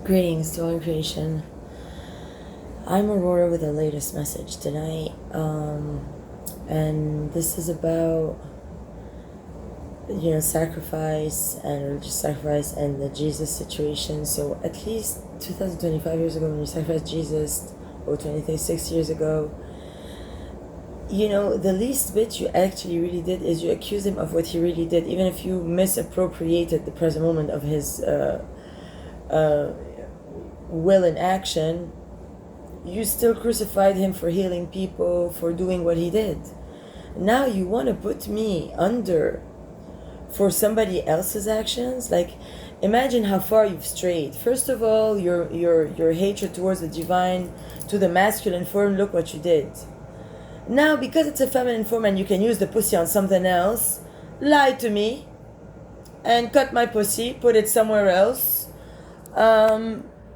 Greetings to all in creation. I'm Aurora with the latest message tonight, and this is about sacrifice and religious sacrifice and the Jesus situation. So at least 2025 years ago, when you sacrificed Jesus, or 26 years ago, the least bit you actually really did is you accuse him of what he really did, even if you misappropriated the present moment of his will in action. You still crucified him for healing people, for doing what he did. Now you want to put me under for somebody else's actions? Like, imagine how far you've strayed. First of all, your hatred towards the divine, to the masculine form, look what you did. Now, because it's a feminine form and you can use the pussy on something else, lie to me and cut my pussy, put it somewhere else,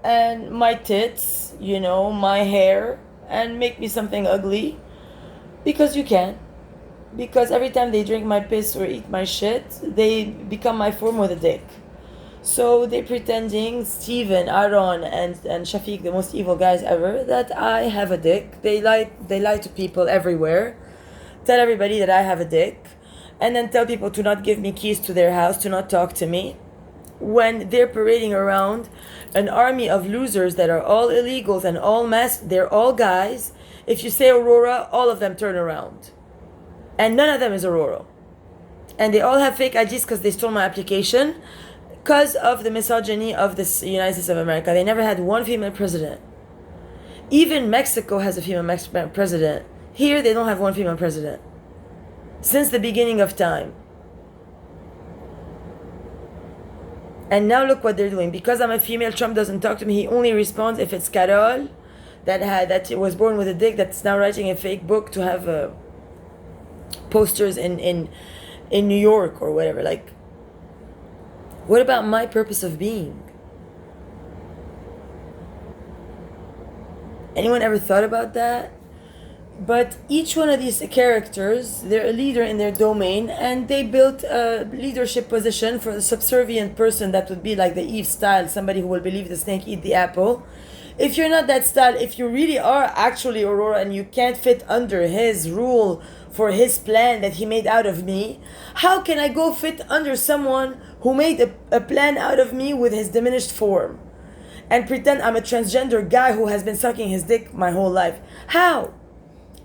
and my tits, my hair, and make me something ugly, because you can. Because every time they drink my piss or eat my shit, they become my form with a dick. So they're pretending, Steven, Aaron, and Shafic, the most evil guys ever, that I have a dick. They lie to people everywhere, tell everybody that I have a dick, and then tell people to not give me keys to their house, to not talk to me, when they're parading around an army of losers that are all illegals and all they're all guys. If you say Aurora, all of them turn around. And none of them is Aurora. And they all have fake IDs because they stole my application because of the misogyny of the United States of America. They never had one female president. Even Mexico has a female president. Here, they don't have one female president. Since the beginning of time. And now look what they're doing. Because I'm a female, Trump doesn't talk to me. He only responds if it's Carol that was born with a dick, that's now writing a fake book to have posters in New York or whatever. Like, what about my purpose of being? Anyone ever thought about that? But each one of these characters, they're a leader in their domain, and they built a leadership position for the subservient person that would be like the Eve style, somebody who will believe the snake eat the apple. If you're not that style, if you really are actually Aurora and you can't fit under his rule for his plan that he made out of me, how can I go fit under someone who made a plan out of me with his diminished form and pretend I'm a transgender guy who has been sucking his dick my whole life? How?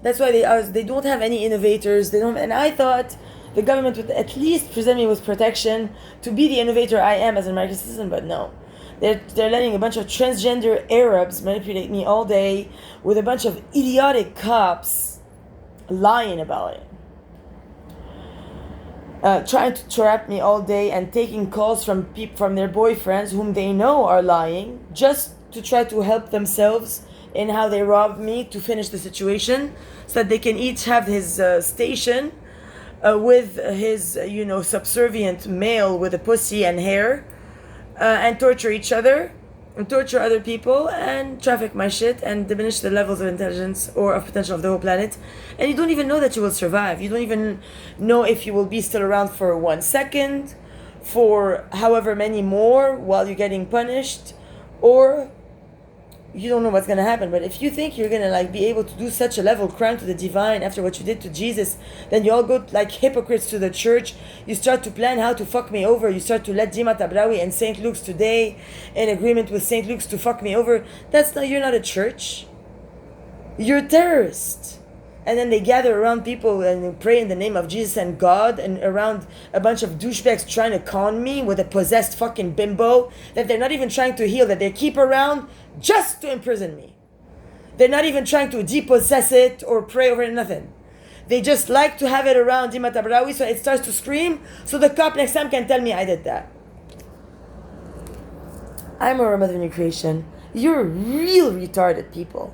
That's why they don't have any innovators. And I thought the government would at least present me with protection to be the innovator I am as an American citizen, but no. They're letting a bunch of transgender Arabs manipulate me all day with a bunch of idiotic cops lying about it. Trying to trap me all day and taking calls from their boyfriends whom they know are lying, just to try to help themselves in how they robbed me to finish the situation, so that they can each have his station with his, subservient male with a pussy and hair, and torture each other, and torture other people, and traffic my shit, and diminish the levels of intelligence or of potential of the whole planet. And you don't even know that you will survive. You don't even know if you will be still around for 1 second, for however many more while you're getting punished, or you don't know what's going to happen. But if you think you're going to be able to do such a level crime to the divine after what you did to Jesus, then you all go like hypocrites to the church. You start to plan how to fuck me over. You start to let Dima Tabrawi and St. Luke's today in agreement with St. Luke's to fuck me over. You're not a church. You're a terrorist. And then they gather around people and pray in the name of Jesus and God, and around a bunch of douchebags trying to con me with a possessed fucking bimbo that they're not even trying to heal, that they keep around just to imprison me. They're not even trying to depossess it or pray over it, nothing. They just like to have it around Dima Tabrawi so it starts to scream, so the cop next time can tell me I did that. I'm a Mother New Creation. You're real retarded people.